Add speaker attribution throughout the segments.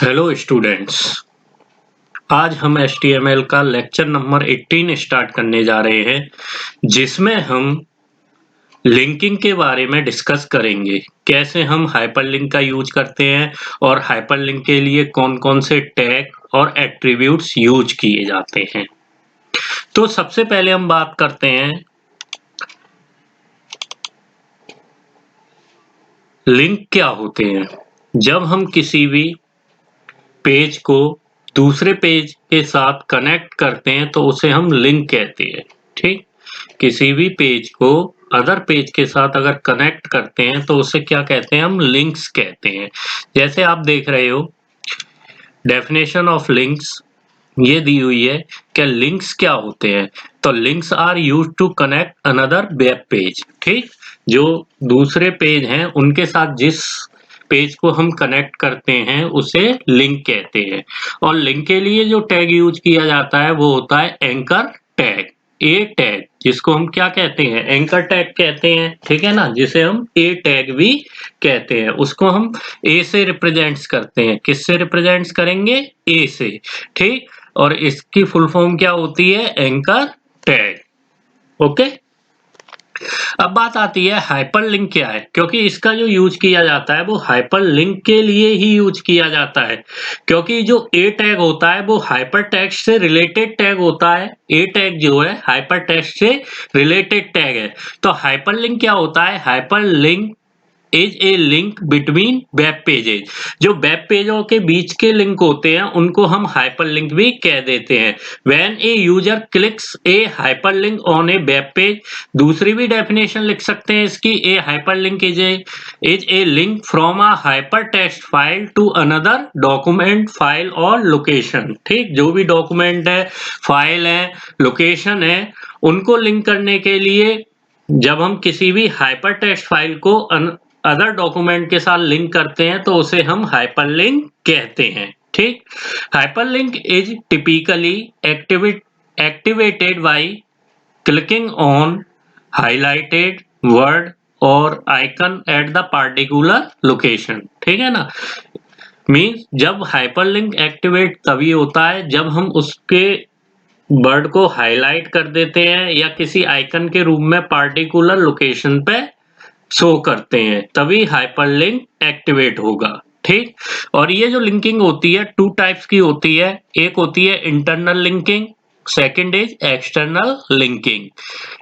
Speaker 1: Hello students. आज हम HTML का लेक्चर नंबर 18 स्टार्ट करने जा रहे हैं जिसमें हम लिंकिंग के बारे में डिस्कस करेंगे। कैसे हम हाइपरलिंक का यूज करते हैं और हाइपरलिंक के लिए कौन-कौन से टैग और एट्रीब्यूट्स यूज किए जाते हैं। तो सबसे पहले हम बात करते हैं लिंक क्या होते हैं। जब हम किसी भी पेज को दूसरे पेज के साथ कनेक्ट करते हैं तो उसे हम लिंक कहते हैं। ठीक, किसी भी पेज को अदर पेज के साथ अगर कनेक्ट करते हैं तो उसे क्या कहते हैं, हम लिंक्स कहते हैं। जैसे आप देख रहे हो डेफिनेशन ऑफ लिंक्स ये दी हुई है कि लिंक्स क्या होते हैं। तो links are use to connect another web page. ठीक, जो दूसरे पेज हैं उनके साथ जिस पेज को हम कनेक्ट करते हैं उसे लिंक कहते हैं। और लिंक के लिए जो टैग यूज किया जाता है वो होता है एंकर टैग। ए टैग जिसको हम क्या कहते हैं, एंकर टैग कहते हैं। ठीक है ना, जिसे हम ए टैग भी कहते हैं। उसको हम ए से रिप्रेजेंट्स करते हैं। किससे रिप्रेजेंट्स करेंगे, ए से। ठीक, और इसकी फुल फॉर्म क्या होती है, एंकर टैग। ओके, अब बात आती है हाइपरलिंक क्या है, क्योंकि इसका जो यूज किया जाता है वो हाइपरलिंक के लिए ही यूज किया जाता है। क्योंकि जो ए टैग होता है वो हाइपर टेक्स्ट से रिलेटेड टैग होता है। ए टैग जो है हाइपर टेक्स्ट से रिलेटेड टैग है। तो हाइपरलिंक क्या होता है, hyperlink is a link between web pages. जो वेब पेजों के बीच के लिंक होते हैं उनको हम हाइपरलिंक भी कह देते हैं। When a user clicks a hyperlink on a web page, दूसरी भी डेफिनेशन लिख सकते हैं इसकी, a hyperlink is a link from a hypertext file to another document, file और लोकेशन। ठीक, जो भी डॉक्यूमेंट है, फाइल है, लोकेशन है, उनको लिंक करने के लिए जब हम किसी भी हाइपर टेक्स्ट फाइल को अदर डॉक्यूमेंट के साथ लिंक करते हैं तो उसे हम हाइपरलिंक कहते हैं। ठीक, hyperlink is typically activated by clicking on highlighted word और icon at the particular location. ठीक है ना, मीन्स जब हाइपरलिंक एक्टिवेट तभी होता है जब हम उसके वर्ड को हाईलाइट कर देते हैं या किसी आइकन के रूप में पार्टिकुलर लोकेशन पे शो करते हैं, तभी हाइपरलिंक एक्टिवेट होगा। ठीक, और ये जो लिंकिंग होती है टू टाइप्स की होती है। एक होती है internal linking, second is external linking.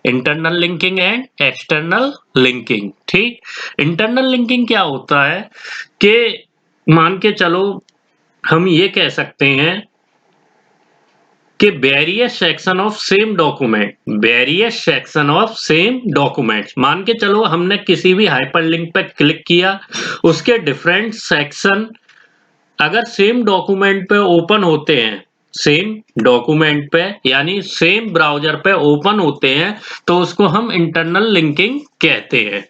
Speaker 1: Internal linking and external linking. ठीक, इंटरनल लिंकिंग क्या होता है कि मान के चलो हम ये कह सकते हैं कि various section of same document, various section of same documents, मान के चलो हमने किसी भी हाइपरलिंक पे क्लिक किया, उसके डिफरेंट सेक्शन अगर सेम डॉक्यूमेंट पे ओपन होते हैं, सेम डॉक्यूमेंट पे यानी सेम ब्राउजर पे ओपन होते हैं तो उसको हम इंटरनल लिंकिंग कहते हैं।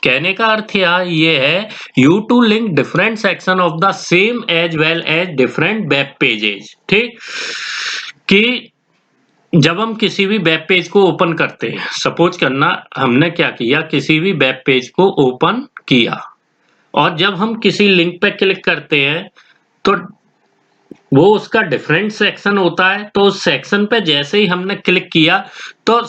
Speaker 1: कहने का अर्थ ये है you to link different section of the same as well as different web pages. ठीक, कि जब हम किसी भी वेब पेज को ओपन करते हैं, सपोज करना हमने क्या किया, किसी भी वेब पेज को ओपन किया और जब हम किसी लिंक पे क्लिक करते हैं तो वो उसका डिफरेंट सेक्शन होता है। तो उस सेक्शन पे जैसे ही हमने क्लिक किया तो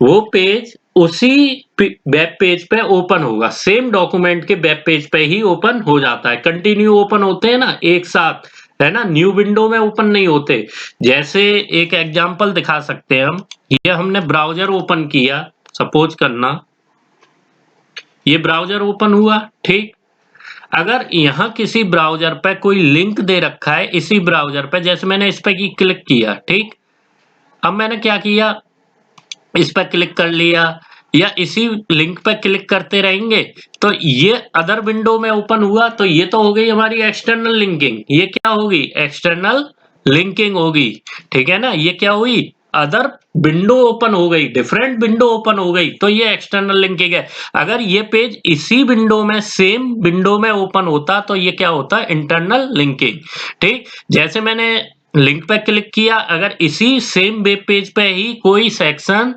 Speaker 1: वो पेज उसी वेब पेज पे ओपन होगा, सेम डॉक्यूमेंट के वेब पेज पे ही ओपन हो जाता है। कंटिन्यू ओपन होते हैं ना एक साथ, है ना, न्यू विंडो में ओपन नहीं होते। जैसे एक एग्जांपल दिखा सकते हैं हम, ये हमने ब्राउजर ओपन किया, सपोज करना ये ब्राउजर ओपन हुआ। ठीक, अगर यहाँ किसी ब्राउजर पे कोई लिंक दे रखा है, इसी ब्राउजर पे जैसे मैंने इस पे क्लिक किया, ठीक, अब मैंने क्या किया, इस पर क्लिक कर लिया या इसी लिंक पर क्लिक करते रहेंगे तो ये अदर विंडो में ओपन हुआ, तो ये तो हो गई हमारी एक्सटर्नल लिंकिंग। ये क्या होगी, एक्सटर्नल लिंकिंग होगी। ठीक है ना, ये क्या हुई, अदर विंडो ओपन हो गई, डिफरेंट विंडो ओपन हो गई, तो ये एक्सटर्नल लिंकिंग है। अगर ये पेज इसी विंडो में सेम विंडो में ओपन होता तो ये क्या होता, इंटरनल लिंकिंग। ठीक, जैसे मैंने लिंक पे क्लिक किया, अगर इसी सेम वेब पेज पे ही कोई सेक्शन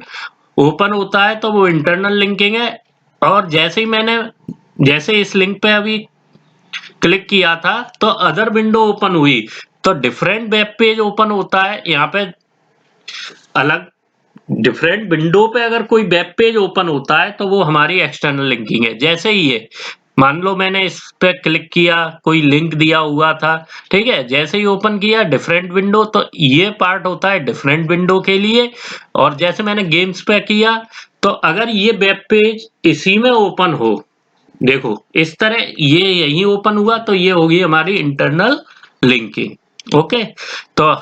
Speaker 1: ओपन होता है तो वो इंटरनल लिंकिंग है। और जैसे ही मैंने जैसे इस लिंक पे अभी क्लिक किया था तो अदर विंडो ओपन हुई, तो डिफरेंट वेब पेज ओपन होता है। यहाँ पे अलग डिफरेंट विंडो पे अगर कोई वेब पेज ओपन होता है तो वो हमारी एक्सटर्नल लिंकिंग है। जैसे ही ये मान लो मैंने इस पे क्लिक किया, कोई लिंक दिया हुआ था, ठीक है, जैसे ही ओपन किया डिफरेंट विंडो, तो ये पार्ट होता है डिफरेंट विंडो के लिए। और जैसे मैंने गेम्स पे किया, तो अगर ये वेब पेज इसी में ओपन हो, देखो इस तरह ये यही ओपन हुआ, तो ये होगी हमारी इंटरनल लिंकिंग। ओके, तो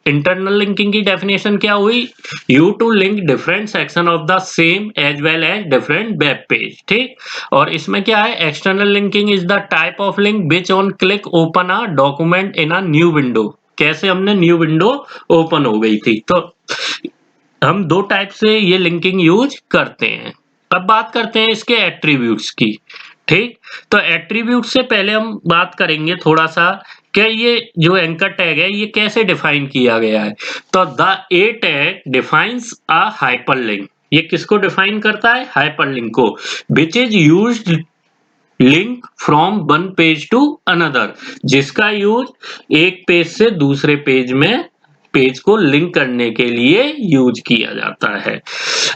Speaker 1: इंटरनल लिंकिंग की डेफिनेशन क्या हुई? You to link different section of the same as well as different web page. ठीक, और इसमें क्या है? External linking is the type of link which on click open a document in a new window. कैसे हमने new window open हो गई थी, तो हम दो टाइप से ये लिंकिंग यूज करते हैं। अब बात करते हैं इसके एट्रीब्यूट्स की। ठीक, तो एट्रीब्यूट से पहले हम बात करेंगे थोड़ा सा कि ये जो एंकर टैग है ये कैसे डिफाइन किया गया है। तो the A tag defines a hyperlink. ये किसको डिफाइन करता है? हाइपरलिंक को। Which is used link from one page to another, जिसका यूज एक पेज से दूसरे पेज में पेज को लिंक करने के लिए यूज किया जाता है।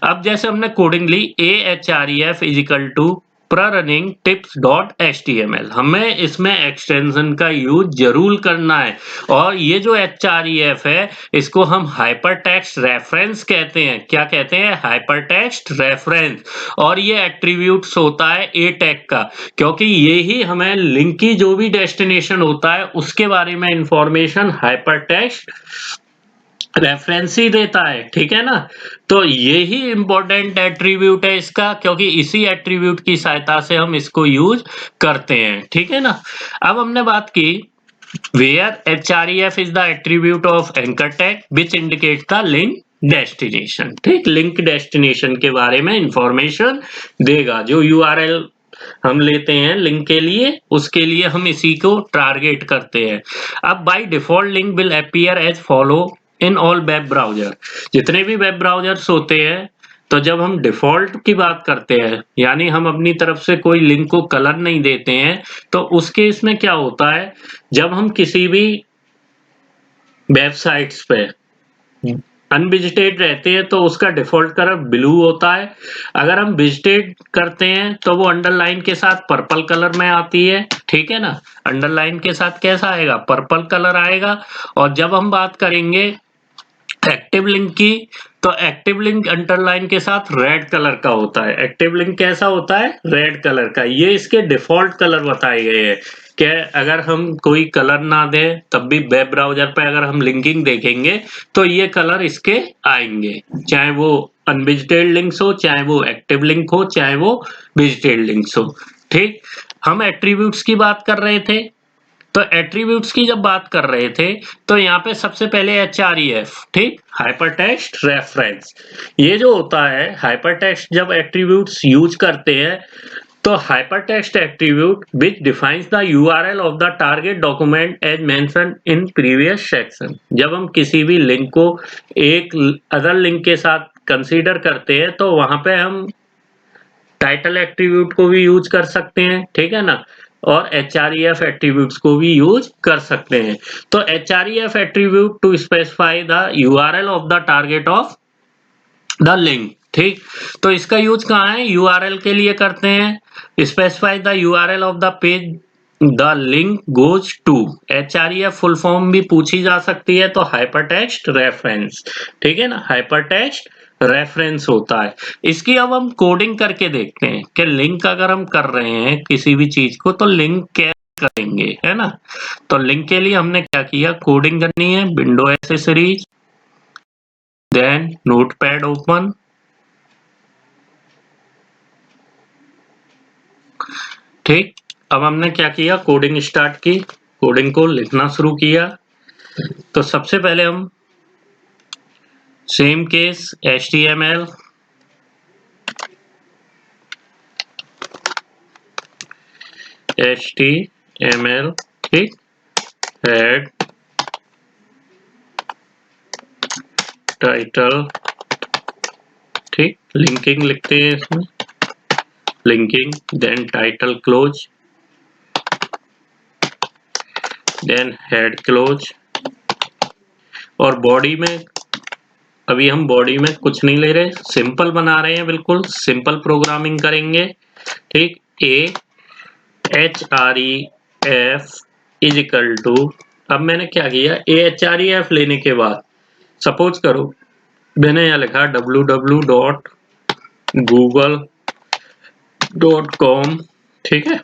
Speaker 1: अब जैसे हमने कोडिंग ली ahref is equal to running tips dot html, हमें इसमें एक्सटेंशन का यूज जरूर करना है। और ये जो href है इसको हम हाइपर टेक्स्ट रेफरेंस कहते हैं। क्या कहते हैं? Hyper text reference. और ये एट्रीब्यूट्स होता है ए टैग का, क्योंकि ये ही हमें लिंक की जो भी डेस्टिनेशन होता है उसके बारे में इंफॉर्मेशन हाइपर टेक्स्ट रेफरेंस ही देता है। ठीक है ना, तो ये ही इंपॉर्टेंट एट्रीब्यूट है इसका, क्योंकि इसी एट्रीब्यूट की सहायता से हम इसको यूज करते हैं। ठीक है ना, अब हमने बात की where href is the attribute of anchor tag which indicate the link destination. ठीक, लिंक डेस्टिनेशन के बारे में इंफॉर्मेशन देगा। जो यूआरएल हम लेते हैं लिंक के लिए, उसके लिए हम इसी को टारगेट करते हैं। अब by default link will appear as follow in all web browser. जितने भी वेब ब्राउजर्स होते हैं, तो जब हम डिफॉल्ट की बात करते हैं, यानी हम अपनी तरफ से कोई लिंक को कलर नहीं देते हैं, तो उस केस में क्या होता है? जब हम किसी भी वेबसाइट्स पे अनविजिटेड रहते हैं तो उसका डिफॉल्ट कलर ब्लू होता है। अगर हम विजिटेड करते हैं तो वो अंडरलाइन के साथ पर्पल कलर में आती है। ठीक है ना, अंडरलाइन के साथ कैसा आएगा? पर्पल कलर आएगा। और जब हम बात करेंगे एक्टिव लिंक की, तो एक्टिव लिंक अंडरलाइन के साथ रेड कलर का होता है। एक्टिव लिंक कैसा होता है? रेड कलर का। ये इसके डिफॉल्ट कलर बताए गए हैं कि अगर हम कोई कलर ना दें तब भी वेब ब्राउजर पे अगर हम लिंकिंग देखेंगे तो ये कलर इसके आएंगे, चाहे वो अनविजिटेड लिंक्स हो, चाहे वो एक्टिव लिंक हो, चाहे वो विजिटेड लिंक्स हो। ठीक, हम एट्रीब्यूट्स की बात कर रहे थे, तो एट्रीब्यूट्स की जब बात कर रहे थे तो यहाँ पे सबसे पहले href, ठीक, हाइपरटेक्स्ट रेफरेंस। ये जो होता है हाइपरटेक्स्ट, जब एट्रीब्यूट्स यूज करते हैं तो hypertext attribute which defines the URL of the target document as mention in previous section. जब हम किसी भी लिंक को एक अदर लिंक के साथ कंसीडर करते हैं तो वहां पे हम टाइटल एट्रीब्यूट को भी यूज कर सकते हैं। ठीक है ना, और href एट्रीब्यूट्स को भी यूज कर सकते हैं। तो href attribute to specify the URL of the target of the link. ठीक, तो इसका यूज कहाँ है? यूआरएल के लिए करते हैं। Specify the URL of the page the link goes to. href full form भी पूछी जा सकती है, तो हाइपरटेक्स्ट रेफरेंस। ठीक है ना, हाइपरटेक्स्ट रेफरेंस होता है। इसकी अब हम कोडिंग करके देखते हैं कि लिंक अगर हम कर रहे हैं किसी भी चीज को तो लिंक कैसे करेंगे, है ना। तो लिंक के लिए हमने क्या किया? कोडिंग करनी है। Window accessories, then notepad open, ठीक। अब हमने क्या किया? कोडिंग स्टार्ट की, कोडिंग को लिखना शुरू किया। तो सबसे पहले हम सेम केस HTML, ठीक, हेड, टाइटल, ठीक, लिंकिंग लिखते हैं इसमें, linking, then title close, then head close, और बॉडी में अभी हम बॉडी में कुछ नहीं ले रहे, सिंपल बना रहे हैं, बिल्कुल सिंपल प्रोग्रामिंग करेंगे। ठीक, A H R E F is equal to, अब मैंने क्या किया, A H R E F लेने के बाद सपोज करो मैंने यहाँ लिखा www.google.com, ठीक है,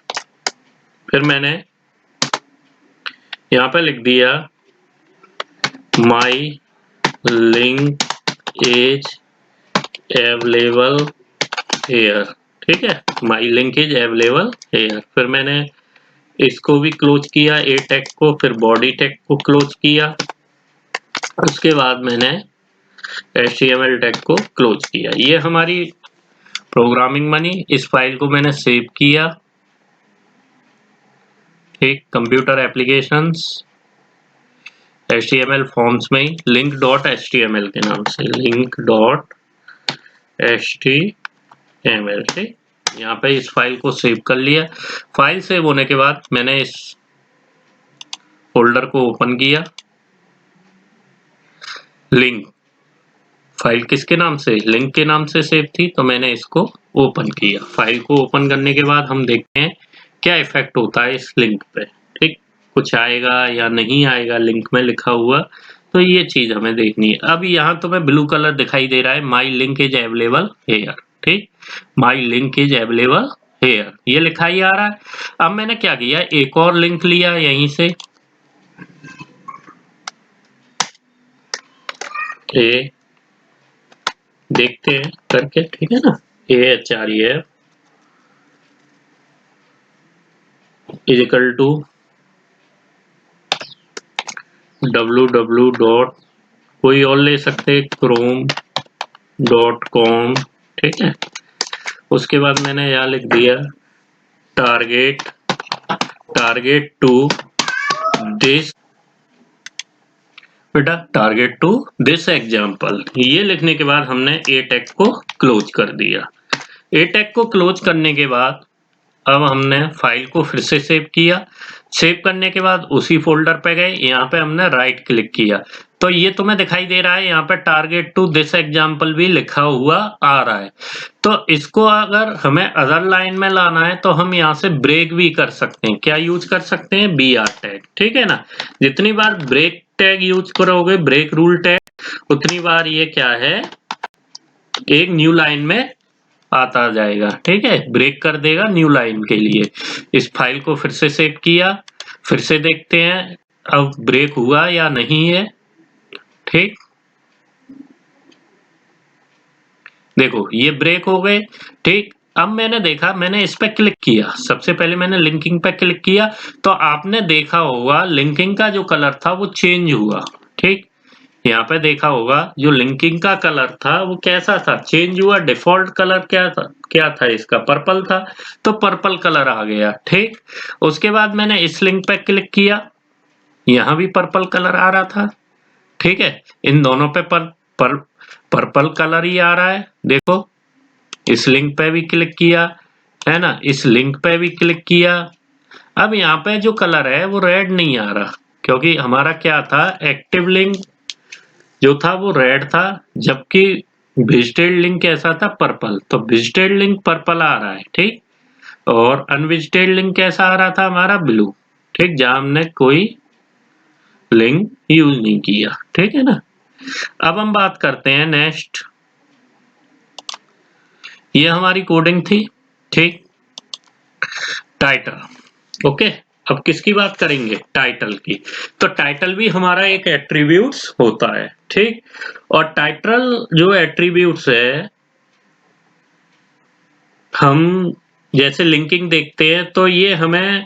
Speaker 1: फिर मैंने यहाँ पे लिख दिया माई लिंक इज अवेलेबल हेयर, ठीक है, my link is available hair. फिर मैंने इसको भी क्लोज किया, ए टैग को, फिर बॉडी टैग को क्लोज किया, उसके बाद मैंने HTML टैग को क्लोज किया। ये हमारी प्रोग्रामिंग बनी। इस फाइल को मैंने सेव किया, ठीक, कंप्यूटर एप्लीकेशंस HTML फॉर्म्स में ही link.html के नाम से, link.html, ठीक, यहाँ पे इस फाइल को सेव कर लिया। फाइल सेव होने के बाद मैंने इस फोल्डर को ओपन किया, लिंक फाइल किसके नाम से, लिंक के नाम से सेव थी, तो मैंने इसको ओपन किया। फाइल को ओपन करने के बाद हम देखते हैं क्या इफेक्ट होता है इस लिंक पे, ठीक, कुछ आएगा या नहीं आएगा लिंक में लिखा हुआ, तो ये चीज हमें देखनी है। अब यहाँ तो मैं ब्लू कलर दिखाई दे रहा है, my link is available here, ठीक, my link is available here ये लिखा ही आ रहा है। अब मैंने क्या किया, एक और लिंक लिया यहीं से, ए देखते हैं करके, ठीक है ना, AHREF is equal to www. कोई और ले सकते, chrome.com, ठीक है। उसके बाद मैंने यहाँ लिख दिया टारगेट टू दिस, बेटा टारगेट टू दिस एग्जाम्पल, ये लिखने के बाद हमने ए टैग को क्लोज कर दिया। ए टैग को क्लोज करने के बाद अब हमने फाइल को फिर से सेव किया। सेव करने के बाद उसी फोल्डर पे गए, यहाँ पे हमने राइट क्लिक किया, तो ये तुम्हें दिखाई दे रहा है यहाँ पे टारगेट टू दिस एग्जाम्पल भी लिखा हुआ आ रहा है। तो इसको अगर हमें अदर लाइन में लाना है तो हम यहाँ से ब्रेक भी कर सकते हैं। क्या यूज कर सकते हैं, BR टैग, ठीक है ना। जितनी बार ब्रेक टैग यूज करोगे, ब्रेक रूल टैग, उतनी बार ये क्या है, एक न्यू लाइन में आता जाएगा, ठीक है, ब्रेक कर देगा न्यू लाइन के लिए। इस फाइल को फिर से सेव किया, फिर से देखते हैं अब ब्रेक हुआ या नहीं है, ठीक, देखो ये ब्रेक हो गए, ठीक। अब मैंने देखा, मैंने इस पे क्लिक किया, सबसे पहले मैंने लिंकिंग पे क्लिक किया, तो आपने देखा होगा लिंकिंग का जो कलर था वो चेंज हुआ, ठीक, यहाँ पे देखा होगा जो लिंकिंग का कलर था वो कैसा था, चेंज हुआ। डिफॉल्ट कलर क्या था इसका, पर्पल था, तो पर्पल कलर आ गया, ठीक। उसके बाद मैंने इस लिंक पे क्लिक किया, यहाँ भी पर्पल कलर आ रहा था, ठीक है, इन दोनों पे पर्पल कलर ही आ रहा है, देखो। इस लिंक पे भी क्लिक किया है ना, इस लिंक पे भी क्लिक किया। अब यहाँ पे जो कलर है वो रेड नहीं आ रहा, क्योंकि हमारा क्या था, एक्टिव लिंक जो था वो रेड था, जबकि विजिटेड लिंक कैसा था, पर्पल। तो विजिटेड लिंक पर्पल आ रहा है, ठीक, और अनविजिटेड लिंक कैसा आ रहा था हमारा, ब्लू, ठीक, जहां हमने कोई लिंक यूज नहीं किया, ठीक है ना। अब हम बात करते हैं नेक्स्ट, ये हमारी कोडिंग थी, ठीक, टाइटल, ओके। अब किसकी बात करेंगे, टाइटल की। तो टाइटल भी हमारा एक एट्रीब्यूट्स होता है, ठीक, और टाइटल जो एट्रीब्यूट्स है, हम जैसे लिंकिंग देखते हैं तो ये हमें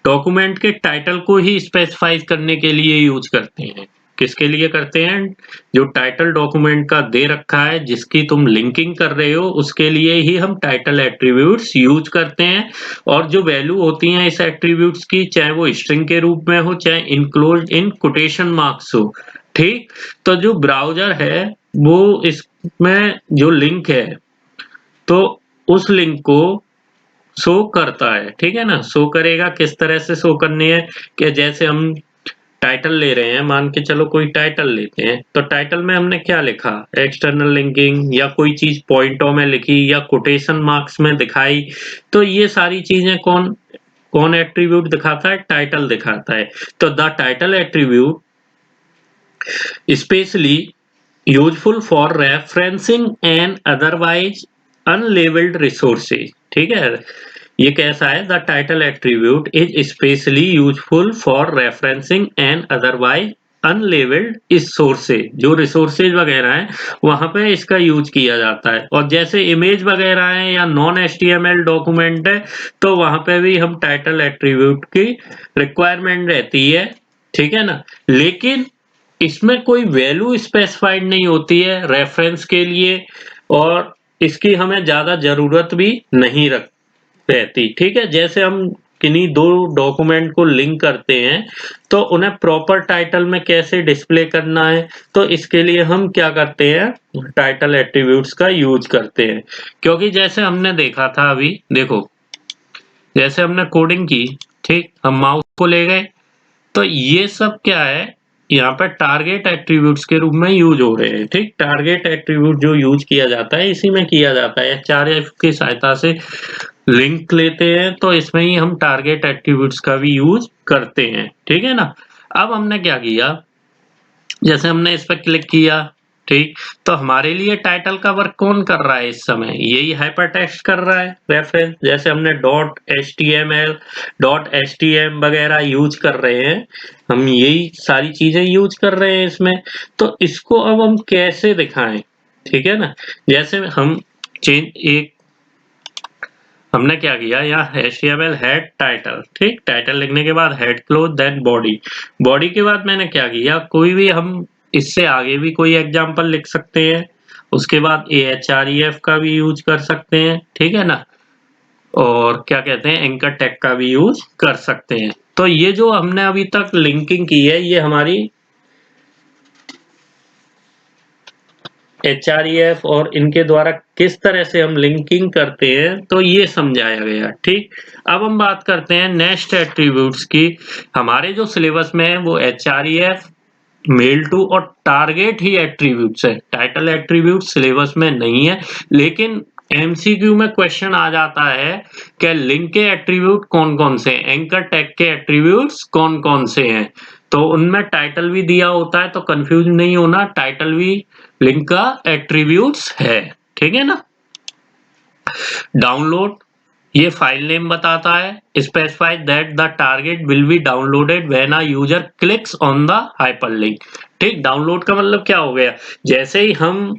Speaker 1: डॉक्यूमेंट के टाइटल को ही स्पेसिफाई करने के लिए यूज करते हैं। किसके लिए करते हैं, जो टाइटल डॉक्यूमेंट का दे रखा है, जिसकी तुम लिंकिंग कर रहे हो, उसके लिए ही हम टाइटल एट्रीब्यूट्स यूज करते हैं। और जो वैल्यू होती हैं इस एट्रीब्यूट्स की, चाहे वो स्ट्रिंग के रूप में हो, चाहे इनक्लोज इन कोटेशन मार्क्स हो, ठीक। तो जो ब्राउजर है वो इसमें जो लिंक है, तो उस लिंक को शो करता है, ठीक है ना। शो करेगा, किस तरह से शो करनी है कि जैसे हम टाइटल ले रहे हैं, मान के चलो कोई टाइटल लेते हैं, तो टाइटल में हमने क्या लिखा, एक्सटर्नल लिंकिंग, या कोई चीज पॉइंटों में लिखी या कोटेशन मार्क्स में दिखाई, तो ये सारी चीजें कौन कौन एट्रीब्यूट दिखाता है, टाइटल दिखाता है। तो the title attribute specially useful for referencing and otherwise unlabelled resources, ठीक है। ये कैसा है, the title attribute is specially useful for referencing and otherwise unlabelled इस सोर्सेज, जो रिसोर्सेज वगैरह हैं वहां पे इसका यूज किया जाता है। और जैसे इमेज वगैरह है या नॉन एचटीएमएल डॉक्यूमेंट है, तो वहां पे भी हम टाइटल एट्रीब्यूट की रिक्वायरमेंट रहती है, ठीक है ना। लेकिन इसमें कोई वैल्यू स्पेसिफाइड नहीं होती है रेफरेंस के लिए, और इसकी हमें ज्यादा जरूरत भी नहीं रहती, ठीक है। जैसे हम किन्हीं दो डॉक्यूमेंट को लिंक करते हैं, तो उन्हें प्रॉपर टाइटल में कैसे डिस्प्ले करना है, तो इसके लिए हम क्या करते हैं, टाइटल एट्रीब्यूट्स का यूज करते हैं। क्योंकि जैसे हमने देखा था अभी, देखो जैसे हमने कोडिंग की, ठीक, हम माउस को ले गए, तो ये सब क्या है, यहाँ पर टारगेट एट्रीब्यूट्स के रूप में यूज हो रहे हैं, ठीक। टारगेट एट्रीब्यूट जो यूज किया जाता है, इसी में किया जाता है, एचआरएफ की सहायता से लिंक लेते हैं, तो इसमें ही हम टारगेट एट्रीब्यूट्स का भी यूज करते हैं, ठीक है ना। अब हमने क्या किया, जैसे हमने इस पर क्लिक किया, ठीक, तो हमारे लिए टाइटल का वर्क कौन कर रहा है इस समय, यही हाइपर टेक्स्ट कर रहा है रेफरेंस। जैसे हमने डॉट एचटीएमएल डॉट एचटीएम वगैरह यूज कर रहे हैं, हम यही सारी चीजें यूज कर रहे हैं इसमें। तो इसको अब हम कैसे दिखाएं, ठीक है ना। जैसे हम चेंज एक हमने क्या किया, यहाँ HTML हेड टाइटल, ठीक, टाइटल लिखने के बाद head close then body, body के बाद मैंने क्या किया, कोई भी हम इससे आगे भी कोई एग्जांपल लिख सकते हैं, उसके बाद AHREF का भी यूज कर सकते हैं, ठीक है ना। और क्या कहते हैं, एंकर टैग का भी यूज कर सकते हैं। तो ये जो हमने अभी तक लिंकिंग की है, ये हमारी HREF और इनके द्वारा किस तरह से हम लिंकिंग करते हैं, तो ये समझाया गया, ठीक। अब हम बात करते हैं नेक्स्ट एट्रीब्यूट्स की। हमारे जो सिलेबस में है वो HREF, मेल टू और टारगेट ही एट्रीब्यूट्स है, टाइटल एट्रीब्यूट सिलेबस में नहीं है। लेकिन एमसीक्यू में क्वेश्चन आ जाता है कि लिंक के एट्रीब्यूट कौन कौन से हैं, एंकर टैग के एट्रीब्यूट्स कौन कौन से हैं, तो उनमें टाइटल भी दिया होता है, तो कंफ्यूज नहीं होना, टाइटल भी लिंक का एट्रीब्यूट्स है, ठीक है ना। डाउनलोड, ये फाइल नेम बताता है, specify that the target will be downloaded when a user clicks on the hyperlink, ठीक। डाउनलोड का मतलब क्या हो गया, जैसे ही हम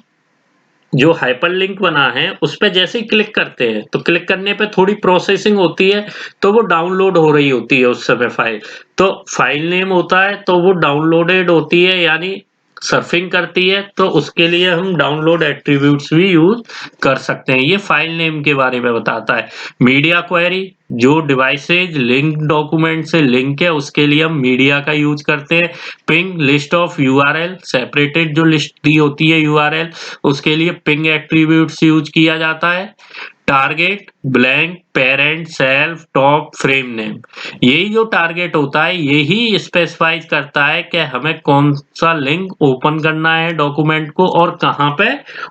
Speaker 1: जो हाइपरलिंक बना है उस पे जैसे ही क्लिक करते हैं, तो क्लिक करने पे थोड़ी प्रोसेसिंग होती है, तो वो डाउनलोड हो रही होती है उस समय फाइल, तो फाइल नेम होता है, तो वो डाउनलोडेड होती है, यानी सर्फिंग करती है, तो उसके लिए हम डाउनलोड एट्रीब्यूट्स भी यूज कर सकते हैं। ये फाइल नेम के बारे में बताता है। मीडिया क्वेरी, जो डिवाइसेज लिंक डॉक्यूमेंट से लिंक है उसके लिए हम मीडिया का यूज करते हैं। Ping, list of URL, separated जो लिस्ट दी होती है यूआरएल, उसके लिए पिंग एट्रीब्यूट्स यूज किया जाता है। Target, blank, parent, self, top, frame name, यही जो टारगेट होता है यही स्पेसिफाई करता है कि हमें कौन सा लिंक ओपन करना है डॉक्यूमेंट को और कहाँ पे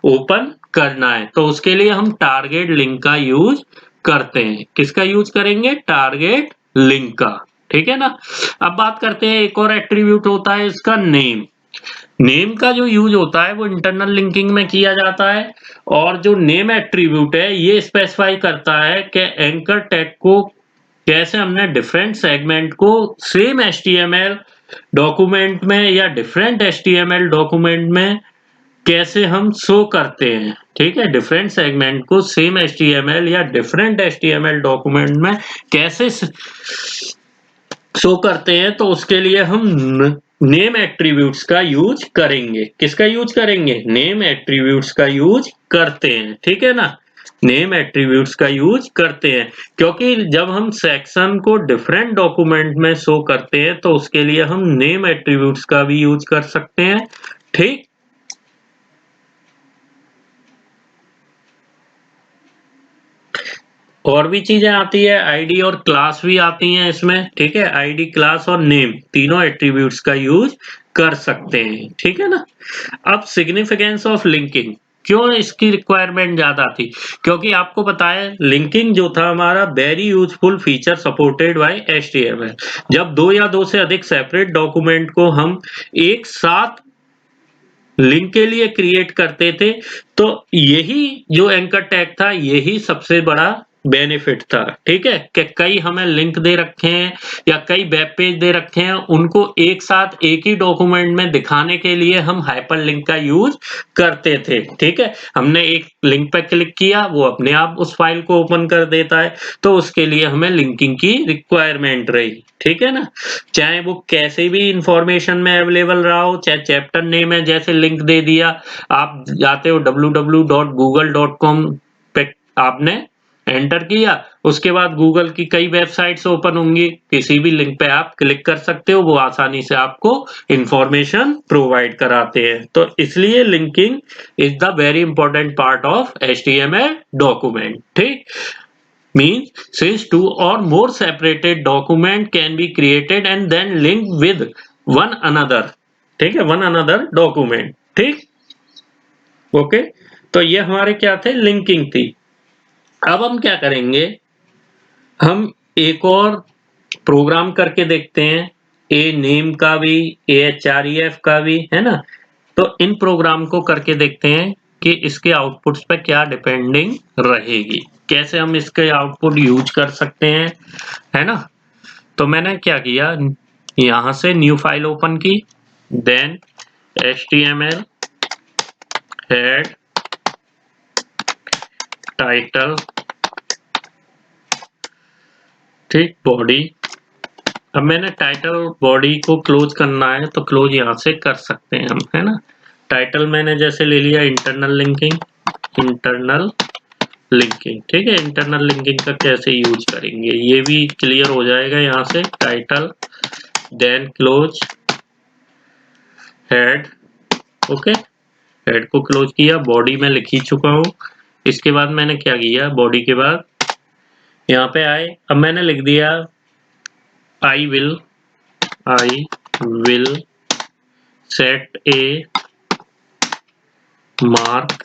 Speaker 1: ओपन करना है, तो उसके लिए हम टारगेट लिंक का यूज करते हैं। किसका यूज करेंगे, टारगेट लिंक का, ठीक है ना। अब बात करते हैं, एक और एट्रीब्यूट होता है इसका नेम। नेम का जो यूज होता है वो इंटरनल लिंकिंग में किया जाता है, और जो नेम एट्रीब्यूट है ये स्पेसिफाई करता है कि एंकर टैग को कैसे हमने डिफरेंट सेगमेंट को सेम HTML डॉक्यूमेंट में या डिफरेंट HTML डॉक्यूमेंट में कैसे हम शो करते हैं, ठीक है। डिफरेंट सेगमेंट को सेम HTML या डिफरेंट HTML डॉक्यूमेंट में कैसे शो करते हैं, तो उसके लिए हम नेम एट्रीब्यूट्स का यूज करेंगे। किसका यूज करेंगे, नेम एट्रीब्यूट्स का यूज करते हैं, ठीक है ना। नेम एट्रीब्यूट्स का यूज करते हैं, क्योंकि जब हम सेक्शन को डिफरेंट डॉक्यूमेंट में शो करते हैं, तो उसके लिए हम नेम एट्रीब्यूट्स का भी यूज कर सकते हैं, ठीक। और भी चीजें आती है, आईडी और क्लास भी आती हैं इसमें, ठीक है। आईडी, क्लास और नेम तीनों एट्रीब्यूट्स का यूज कर सकते हैं, ठीक है ना। अब सिग्निफिकेंस ऑफ लिंकिंग, क्यों इसकी रिक्वायरमेंट ज्यादा थी? क्योंकि आपको पता है लिंकिंग जो था हमारा very useful feature supported by HTML। जब दो या दो से अधिक सेपरेट डॉक्यूमेंट को हम एक साथ लिंक के लिए क्रिएट करते थे, तो यही जो एंकर टैग था यही सबसे बड़ा बेनिफिट था, ठीक है। कि कई हमें लिंक दे रखे हैं या कई वेब पेज दे रखे हैं, उनको एक साथ एक ही डॉक्यूमेंट में दिखाने के लिए हम हाइपरलिंक का यूज करते थे, ठीक है। हमने एक लिंक पर क्लिक किया, वो अपने आप उस फाइल को ओपन कर देता है, तो उसके लिए हमें लिंकिंग की रिक्वायरमेंट रही, ठीक है ना। चाहे वो कैसे भी इंफॉर्मेशन में अवेलेबल रहा हो, चाहे चैप्टर नेम है जैसे लिंक दे दिया, आप जाते हो www.google.com पे, आपने एंटर किया, उसके बाद गूगल की कई वेबसाइट्स ओपन होंगी, किसी भी लिंक पे आप क्लिक कर सकते हो, वो आसानी से आपको इंफॉर्मेशन प्रोवाइड कराते हैं। तो इसलिए linking is the very important part of HTML document, ठीक। Means since two or more separated document can be created and then linked with one another, ठीक है, one another document, ठीक। ओके, तो ये हमारे क्या थे, लिंकिंग थी। अब हम क्या करेंगे, हम एक और प्रोग्राम करके देखते हैं, ए नेम का भी, AHREF का भी, है ना। तो इन प्रोग्राम को करके देखते हैं कि इसके आउटपुट्स पे क्या डिपेंडिंग रहेगी, कैसे हम इसके आउटपुट यूज कर सकते हैं, है ना। तो मैंने क्या किया, यहां से न्यू फाइल ओपन की, देन HTML हेड टाइटल, ठीक, बॉडी। अब मैंने टाइटल बॉडी को क्लोज करना है तो क्लोज यहां से कर सकते हैं हम, है ना। टाइटल मैंने जैसे ले लिया इंटरनल लिंकिंग, इंटरनल लिंकिंग, ठीक है। इंटरनल लिंकिंग का कैसे यूज करेंगे ये भी क्लियर हो जाएगा यहाँ से। Title, then close head, okay, head को क्लोज किया, बॉडी में लिख ही चुका हूँ। इसके बाद मैंने क्या किया, बॉडी के बाद यहाँ पे आए, अब मैंने लिख दिया I will set a mark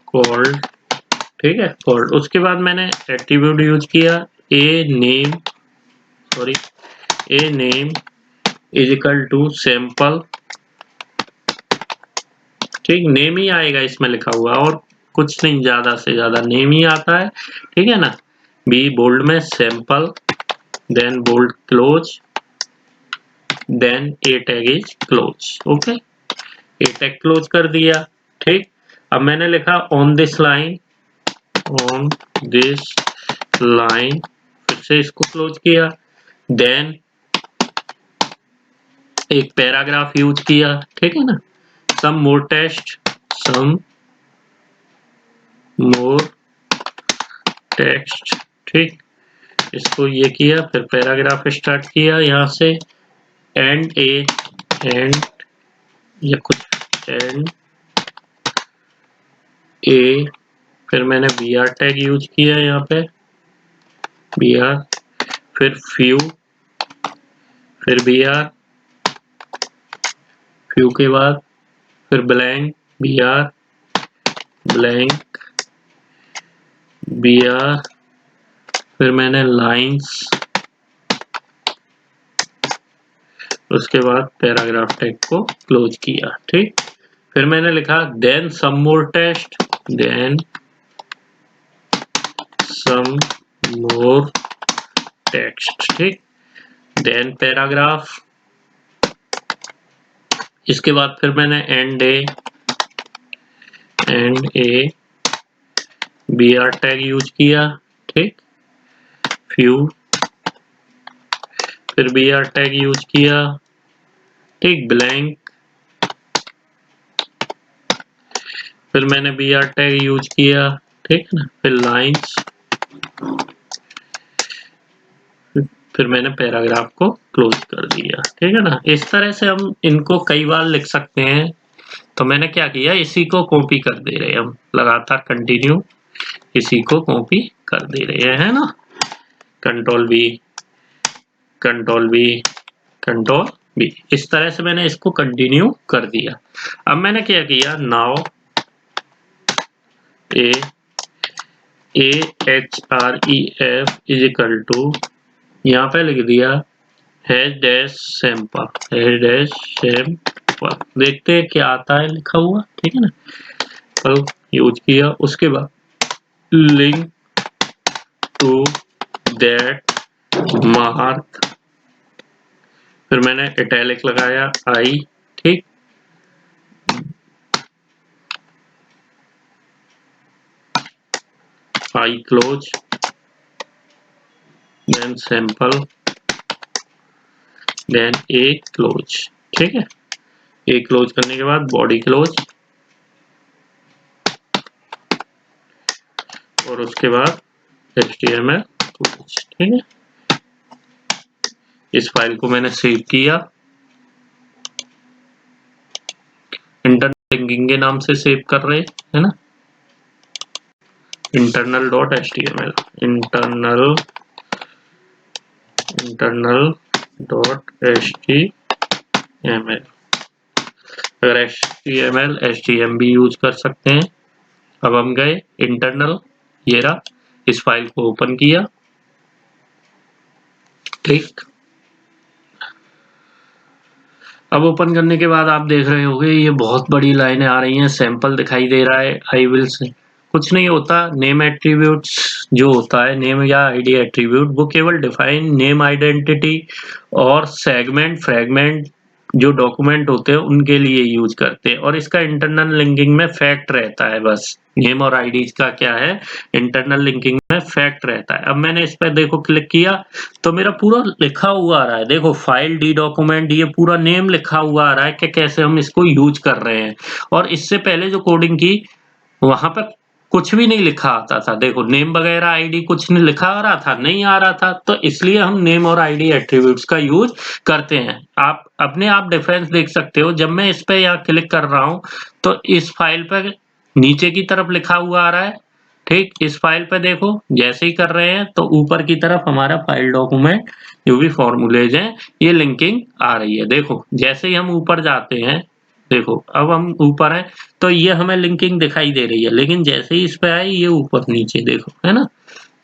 Speaker 1: called, ठीक है, कॉल्ड। उसके बाद मैंने एट्रीब्यूट यूज किया, a name is equal to sample, ठीक, नेम ही आएगा इसमें लिखा हुआ, और कुछ नहीं, ज्यादा से ज्यादा नेम ही आता है, ठीक है ना। बी बोल्ड में sample, then bold close, then A tag is close, okay, A tag close कर दिया, ठीक। अब मैंने लिखा ऑन दिस लाइन, फिर से इसको क्लोज किया, देन एक पैराग्राफ यूज किया, ठीक है ना। सम मोर टेक्स्ट, ठीक, इसको ये किया, फिर पैराग्राफ स्टार्ट किया यहाँ से, एंड या कुछ एंड ए, फिर मैंने br टैग यूज किया यहाँ पे, br, फिर फ्यू, फिर br, फ्यू के बाद फिर ब्लैंक, ब्लैंक, फिर मैंने लाइंस, उसके बाद पैराग्राफ टैग को क्लोज किया, ठीक। फिर मैंने लिखा देन सम मोर टेक्स्ट, ठीक, देन पैराग्राफ। इसके बाद फिर मैंने and A br tag use किया, ठीक, फ्यू, फिर br टैग यूज किया, ठीक, ब्लैंक, फिर मैंने br टैग यूज किया, ठीक है ना, फिर लाइंस, फिर मैंने पैराग्राफ को क्लोज कर दिया, ठीक है ना। इस तरह से हम इनको कई बार लिख सकते हैं। तो मैंने क्या किया, इसी को कॉपी कर दे रहे हैं हम, लगातार कंटिन्यू इसी को कॉपी कर दे रहे हैं ना, control B, control B, control B, इस तरह से मैंने इसको कंटिन्यू कर दिया। अब मैंने क्या किया, now ahref is equal to, यहाँ पे लिख दिया hash dash sample, hash dash sample, देखते हैं क्या आता है लिखा हुआ, ठीक है ना। कल यूज किया, उसके बाद लिंक टू दैट मार्क, फिर मैंने इटैलिक लगाया आई, ठीक, I close, then sample, then A close, ठीक है। ए क्लोज करने के बाद बॉडी क्लोज, और उसके बाद HTML क्लोज, ठीक है। इस फाइल को मैंने सेव किया, इंटरनल लिंकिंग के नाम से सेव कर रहे है ना, internal dot HTML, internal dot HTML, अगर HTML HTML भी यूज कर सकते हैं। अब हम गए इंटरनल, ये रहा, इस फाइल को ओपन किया, ठीक। अब ओपन करने के बाद आप देख रहे होंगे ये बहुत बड़ी लाइनें आ रही हैं, सैंपल दिखाई दे रहा है, आई विल से कुछ नहीं होता। नेम एट्रीब्यूट्स जो होता है, नेम या आईडी एट्रीब्यूट, वो केवल डिफाइन नेम आइडेंटिटी और सेगमेंट फ्रेगमेंट जो डॉक्यूमेंट होते हैं उनके लिए यूज करते हैं, और इसका इंटरनल लिंकिंग में फैक्ट रहता है। बस नेम और आईडी का क्या है, इंटरनल लिंकिंग में फैक्ट रहता है। अब मैंने इस पर देखो क्लिक किया तो मेरा पूरा लिखा हुआ आ रहा है, देखो फाइल डी डॉक्यूमेंट, ये पूरा नेम लिखा हुआ आ रहा है कि कैसे हम इसको यूज कर रहे हैं। और इससे पहले जो कोडिंग की वहां पर कुछ भी नहीं लिखा आता था, देखो नेम वगैरह आईडी कुछ नहीं लिखा आ रहा था, नहीं आ रहा था, तो इसलिए हम नेम और आईडी एट्रीब्यूट्स का यूज करते हैं। आप अपने आप डिफरेंस देख सकते हो, जब मैं इस पे यहाँ क्लिक कर रहा हूँ तो इस फाइल पर नीचे की तरफ लिखा हुआ आ रहा है, ठीक। इस फाइल पे देखो जैसे ही कर रहे हैं तो ऊपर की तरफ हमारा फाइल डॉक्यूमेंट जो भी फॉर्मूलेज हैं ये लिंकिंग आ रही है। देखो जैसे ही हम ऊपर जाते हैं, देखो अब हम ऊपर हैं तो ये हमें लिंकिंग दिखाई दे रही है, लेकिन जैसे ही इस पे आई ये ऊपर नीचे देखो, है ना।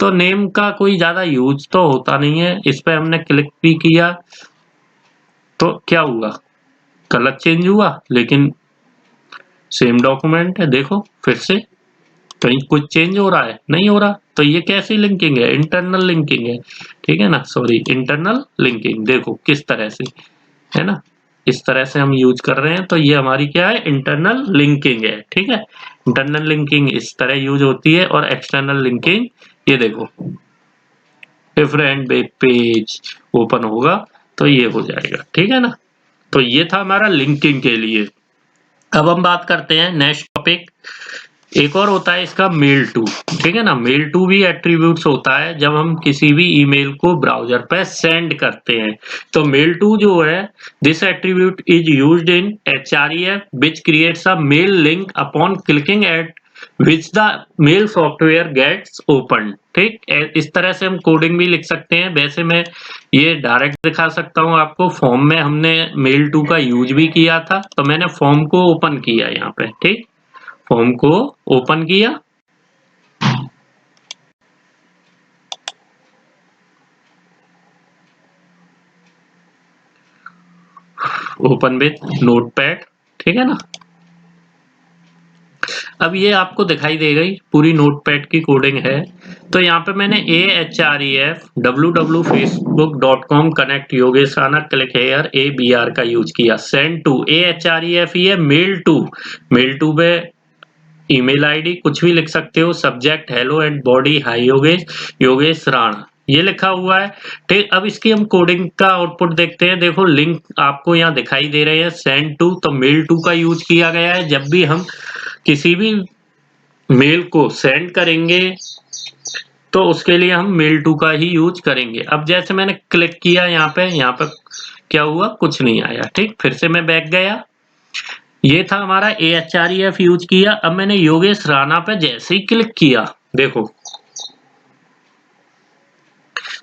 Speaker 1: तो नेम का कोई ज्यादा यूज तो होता नहीं है। इस पे हमने क्लिक भी किया तो क्या हुआ, कलर चेंज हुआ, लेकिन सेम डॉक्यूमेंट है। देखो फिर से कहीं कुछ चेंज हो रहा है, नहीं हो रहा। तो ये कैसी लिंकिंग है, इंटरनल लिंकिंग है, ठीक है ना, सॉरी इंटरनल लिंकिंग। देखो किस तरह से, है ना, इस तरह से हम यूज कर रहे हैं, तो ये हमारी क्या है, इंटरनल लिंकिंग है, ठीक है। इंटरनल लिंकिंग इस तरह यूज होती है, और एक्सटर्नल लिंकिंग ये देखो डिफरेंट वेब पेज ओपन होगा तो ये हो जाएगा, ठीक है ना। तो ये था हमारा लिंकिंग के लिए। अब हम बात करते हैं नेक्स्ट टॉपिक, एक और होता है इसका मेल टू, ठीक है ना। मेल टू भी एट्रीब्यूट्स होता है जब हम किसी भी ईमेल को ब्राउजर पे सेंड करते हैं। तो मेल टू जो है, this attribute is used in href which creates a mail link upon clicking at which the mail software gets opened, ठीक। इस तरह से हम कोडिंग भी लिख सकते हैं। वैसे मैं ये डायरेक्ट दिखा सकता हूँ आपको, फॉर्म में हमने मेल टू का यूज भी किया था, तो मैंने फॉर्म को ओपन किया यहाँ पे, ठीक। फॉर्म को ओपन किया, ओपन विथ नोटपैड, ठीक है ना। अब ये आपको दिखाई दे गई पूरी नोटपैड की कोडिंग है। तो यहाँ पे मैंने ahref www.facebook.com connect Yogesh Rana click here abr का यूज किया। सेंड टू ahref ये मेल टू पे ईमेल आईडी कुछ भी लिख सकते हो, subject hello and body high Yogesh Rana ये लिखा हुआ है, ठीक। अब इसकी हम कोडिंग का आउटपुट देखते हैं। देखो लिंक आपको यहाँ दिखाई दे रहे हैं, सेंड टू, तो मेल टू का यूज किया गया है। जब भी हम किसी भी मेल को सेंड करेंगे तो उसके लिए हम मेल टू का ही यूज करेंगे। अब जैसे मैंने क्लिक किया यहाँ पे क्या हुआ, कुछ नहीं आया, ठीक। फिर से मैं बैक गया, ये था हमारा ahref यूज किया। अब मैंने योगेश राणा पे जैसे ही क्लिक किया, देखो,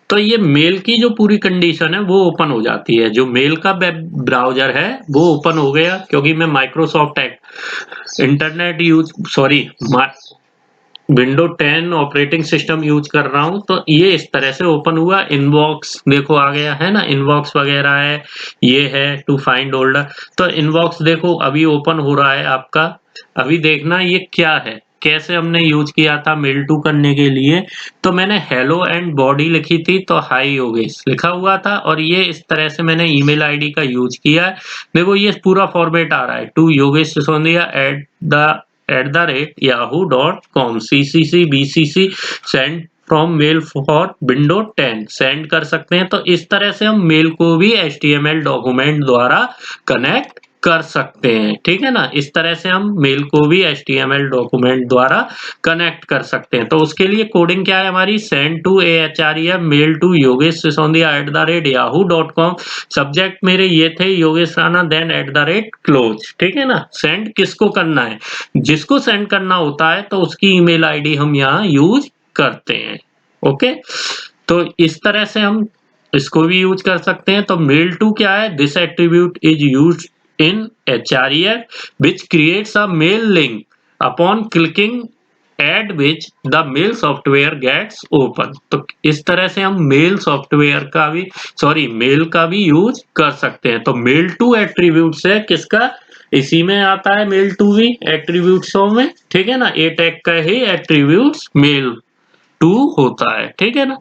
Speaker 1: तो ये मेल की जो पूरी कंडीशन है वो ओपन हो जाती है। जो मेल का वेब ब्राउज़र है वो ओपन हो गया, क्योंकि मैं माइक्रोसॉफ्ट इंटरनेट यूज़ सॉरी मा विंडो 10 ऑपरेटिंग सिस्टम यूज कर रहा हूँ, तो ये इस तरह से ओपन हुआ। इनबॉक्स देखो आ गया है ना, इनबॉक्स वगैरह है, ये है टू फाइंड होल्डर। तो इनबॉक्स देखो अभी ओपन हो रहा है आपका। अभी देखना ये क्या है, कैसे हमने यूज किया था मेल टू करने के लिए। तो मैंने हेलो एंड बॉडी लिखी थी, तो हाई योगेश लिखा हुआ था, और ये इस तरह से मैंने ईमेल आईडी का यूज किया है। देखो ये पूरा फॉर्मेट आ रहा है, to Yogesh Sisodia @yahoo.com CCC BCC send from mail for window 10 send कर सकते हैं। तो इस तरह से हम मेल को भी HTML डॉक्यूमेंट द्वारा कनेक्ट कर सकते हैं, ठीक है ना। इस तरह से हम मेल को भी HTML डॉक्यूमेंट द्वारा कनेक्ट कर सकते हैं। तो उसके लिए कोडिंग क्या है हमारी, send to AHREF mail to Yogesh Sisodia @yahoo.com। Subject मेरे ये थे योगेश राणा, देन @क्लोज, ठीक है ना। सेंड किसको करना है, जिसको सेंड करना होता है तो उसकी ईमेल आईडी हम यहाँ यूज करते हैं। ओके, तो इस तरह से हम इसको भी यूज कर सकते हैं। तो मेल टू क्या है, this attribute is used in HREF which creates a mail link upon clicking at which the mail software gets open. तो इस तरह से हम मेल सॉफ्टवेयर का भी मेल का भी यूज कर सकते हैं। तो मेल टू एट्रीब्यूट है किसका, इसी में आता है मेल टू भी एट्रीब्यूट्सों में, ठीक है ना। ए टैग का ही एट्रीब्यूट्स मेल टू होता है, ठीक है ना।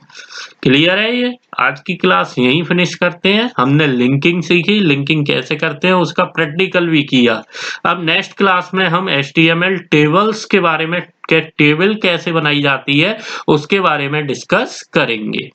Speaker 1: क्लियर है ये। आज की क्लास यहीं फिनिश करते हैं। हमने लिंकिंग सीखी, लिंकिंग कैसे करते हैं उसका प्रैक्टिकल भी किया। अब नेक्स्ट क्लास में हम HTML टेबल्स के बारे में, टेबल कैसे बनाई जाती है उसके बारे में डिस्कस करेंगे।